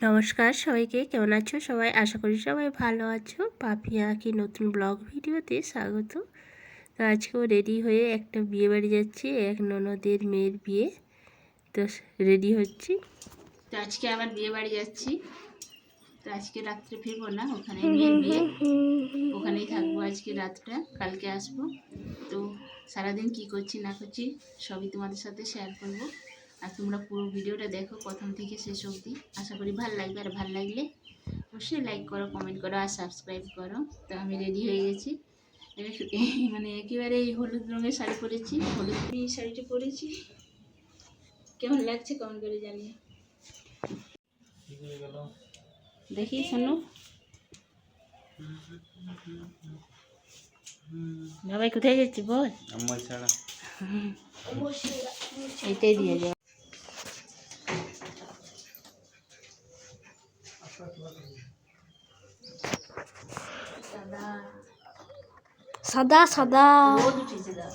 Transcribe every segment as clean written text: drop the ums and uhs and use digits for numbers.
নমস্কার সবাইকে, কেমন আছো সবাই? আশা করি সবাই ভালো আছো। পাপিয়া কি নতুন ব্লগ ভিডিওতে স্বাগত। তো আজকেও রেডি হয়ে একটা বিয়ে বাড়ি যাচ্ছি, এক ননদের মেয়ের বিয়ে। তো রেডি হচ্ছি। তো আজকে আবার বিয়ে বাড়ি যাচ্ছি। তো আজকে রাত্রে ফিরবো না, ওখানে মেয়ের বিয়ে, ওখানেই থাকবো আজকে রাতটা, কালকে আসবো। তো সারাদিন কি করছি না করছি সবই তোমাদের সাথে শেয়ার করবো। আর তোমরা পুরো ভিডিওটা দেখো প্রথম থেকে শেষ অবধি। আশা করি ভালো লাগবে, আর ভালো লাগলে অবশ্যই লাইক করো, কমেন্ট করো আর সাবস্ক্রাইব করো। তো আমি রেডি হয়ে গেছি, মানে একেবারে এই হলুদ রঙের শাড়ি পরেছি, হলুদ এই শাড়িটা পরেছি। কেমন লাগছে কমেন্ট করে জানিয়ে। দেখি শোনো বাবাই, কোথায় যাচ্ছি বল? এইটাই দিয়ে যাও। সাদা সাদা রোদ উঠেছে দাও।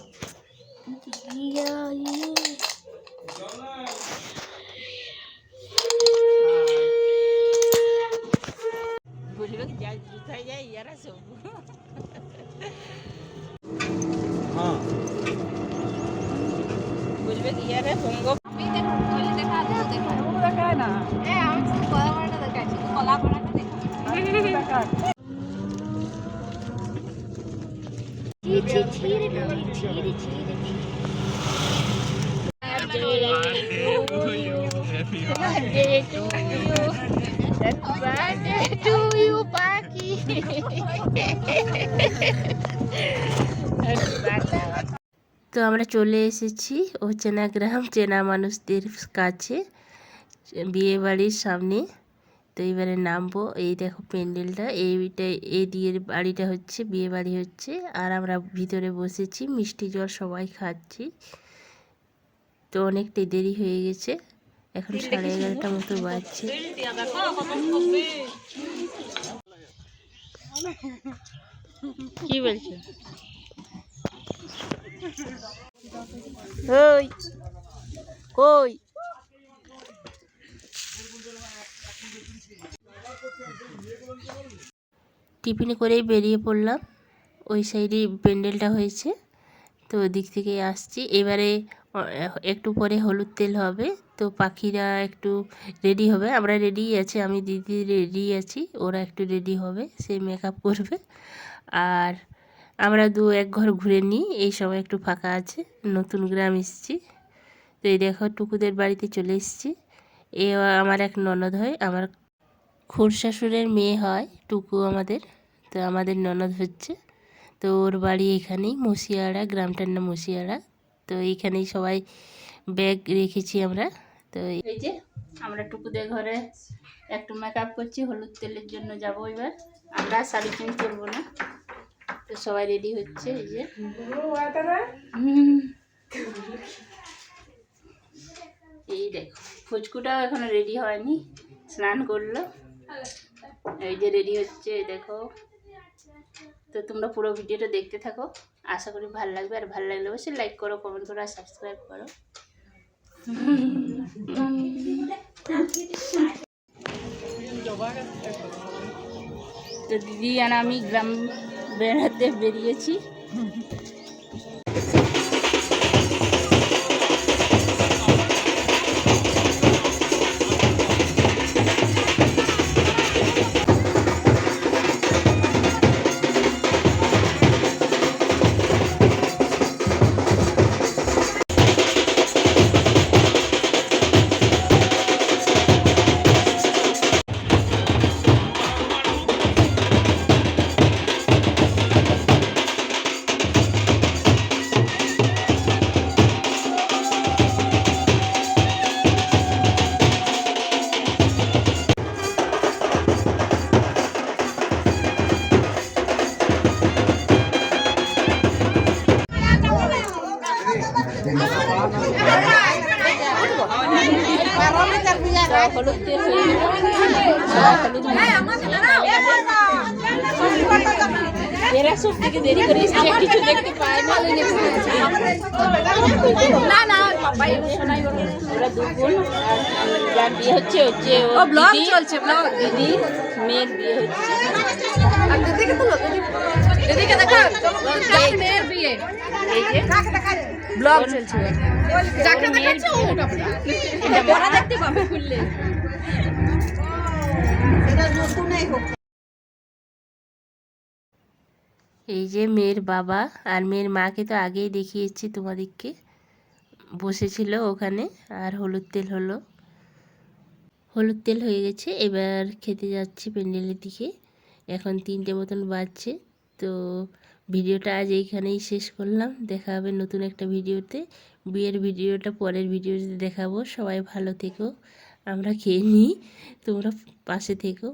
বলবে কি যাই কোথায় যাই ইয়ারা সব। হ্যাঁ বলবে কি ইয়ারা বঙ্গ। আমি দেখো বলে দেখা দাও, দেখো ও দেখায় না। আমি তো কলা বড়াটা দেখাচ্ছি, কলা বড়াটা দেখো দেখা। তো আমরা চলে এসেছি অচেনা গ্রাম, চেনা মানুষদের কাছে, বিয়ে বাড়ির সামনে। তো এবারে নামবো। এই দেখো প্যান্ডেলটা, এইটা এই দিয়ে বাড়িটা হচ্ছে, বিয়ে বাড়ি হচ্ছে। আর আমরা ভিতরে বসেছি, মিষ্টি জল সবাই খাচ্ছি। তো অনেকটাই দেরি হয়ে গেছে, এখন 11:30 মতো বাজছে। কি বলছো? ওই কই টিফিনে করেই বেরিয়ে পড়লাম। ওই সাইডেই প্যান্ডেলটা হয়েছে, তো ওদিক থেকে আসছি। এবারে একটু পরে হলুদ তেল হবে, তো পাখিরা একটু রেডি হবে। আমরা রেডি আছি, আমি দিদি রেডি আছি, ওরা একটু রেডি হবে, সে মেকআপ করবে। আর আমরা এক ঘর ঘুরে নিই, এই সময় একটু ফাঁকা আছে, নতুন গ্রাম এসেছি। তো এই দেখো টুকুদের বাড়িতে চলে এসেছি। এ আমার এক ননদ হয়, আমার খুড়শাশুড়ের মেয়ে হয় টুকু আমাদের। তো আমাদের ননদ হচ্ছে। তো ওর বাড়ি এখানেই, মুশিয়াড়া, গ্রামটার নাম মুশিয়াড়া। তো এইখানেই সবাই ব্যাগ রেখেছি আমরা। তো এই যে আমরা টুকুদের ঘরে একটু মেকআপ করছি, হলুদ তেলের জন্য যাব এবার। আমরা শাড়ি চেঞ্জ করবো না, তো সবাই রেডি হচ্ছে। এই যে এই দেখো ফুচকুটাও এখনো রেডি হয়নি, স্নান করলো। এই যে রেডি হচ্ছে, দেখো। তো তোমরা পুরো ভিডিওটা দেখতে থাকো, আশা করি ভালো লাগবে। আর ভালো লাগলে অবশ্যই লাইক করো, কমেন্ট করো আর সাবস্ক্রাইব করো। তো দিদি আর আমি গ্রাম বেড়াতে বেরিয়েছি। হলুদ তেল হয়ে গেল, হলুদ এরা সব থেকে দেরি করে এসছে, কিছু দেখতে পায় না। না না বাবা ওরা দু বোন, আর যার বিয়ে হচ্ছে হচ্ছে ও ওর ব্লগ দিদি, চলছে ব্লগ দিদি মেয়ের বিয়ে হচ্ছে। আর দিদিকে তো দিদিকে দেখা যাকে মেয়ের বিয়ে এই যে ব্লগ চলছে যাকে মেয়ের দেখাচ্ছে ও ওরা দেখতে পাবে খুললে এটা নতুনই হোক। এই যে মেয়ের বাবা আর মেয়ের মাকে তো আগেই দেখিয়েছি তোমাদেরকে, বসেছিল ওখানে। আর হলুদ তেল হলো, হলুদ তেল হয়ে গেছে, এবার খেতে যাচ্ছি প্যান্ডেলের দিকে। এখন 3টে মতন বাজছে। তো ভিডিওটা আজ এইখানেই শেষ করলাম, দেখা হবে নতুন একটা ভিডিওতে। বিয়ের ভিডিওটা পরের ভিডিওতে দেখাবো। সবাই ভালো থেকো, আমরা খেয়ে নিই, তোমরা পাশে থেকো।